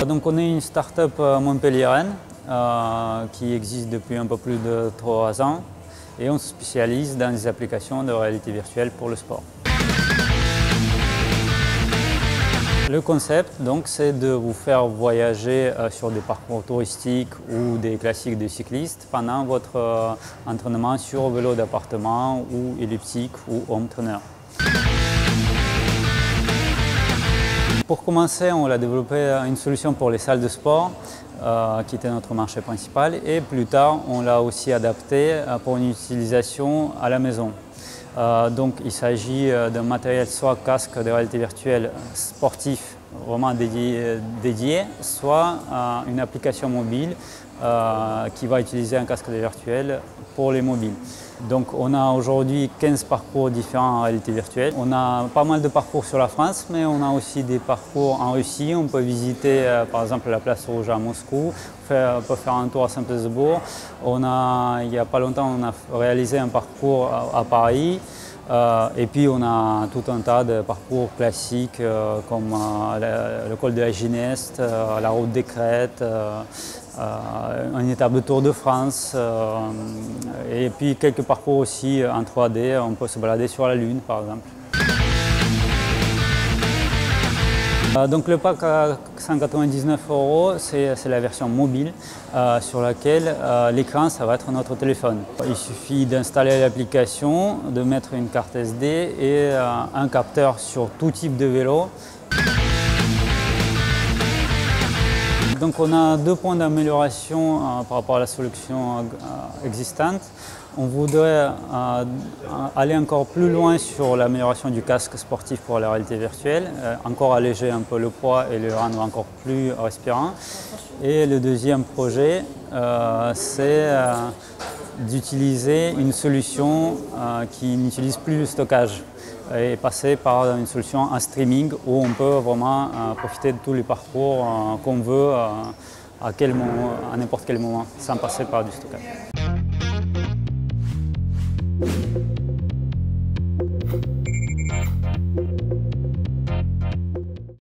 Donc on est une start-up montpelliéraine qui existe depuis un peu plus de 3 ans et on se spécialise dans les applications de réalité virtuelle pour le sport. Le concept, c'est de vous faire voyager sur des parcours touristiques ou des classiques de cyclistes pendant votre entraînement sur vélo d'appartement ou elliptique ou home trainer. Pour commencer, on a développé une solution pour les salles de sport, qui était notre marché principal, et plus tard, on l'a aussi adapté pour une utilisation à la maison. Donc, il s'agit d'un matériel soit casque de réalité virtuelle sportif vraiment dédié, soit une application mobile qui va utiliser un casque de virtuel pour les mobiles. Donc on a aujourd'hui 15 parcours différents en réalité virtuelle. On a pas mal de parcours sur la France, mais on a aussi des parcours en Russie. On peut visiter par exemple la place Rouge à Moscou, on peut faire un tour à Saint-Pétersbourg. Il n'y a pas longtemps, on a réalisé un parcours à Paris. Et puis on a tout un tas de parcours classiques comme le col de la Gineste, la route des Crêtes, une étape de Tour de France et puis quelques parcours aussi en 3D, on peut se balader sur la Lune par exemple. Donc le pack à 199 €, c'est la version mobile sur laquelle l'écran, ça va être notre téléphone. Il suffit d'installer l'application, de mettre une carte SD et un capteur sur tout type de vélo. Donc on a 2 points d'amélioration par rapport à la solution existante. On voudrait aller encore plus loin sur l'amélioration du casque sportif pour la réalité virtuelle, encore alléger un peu le poids et le rendre encore plus respirant. Et le deuxième projet, c'est d'utiliser une solution qui n'utilise plus le stockage et passer par une solution en streaming où on peut vraiment profiter de tous les parcours qu'on veut à n'importe quel moment, sans passer par du stockage.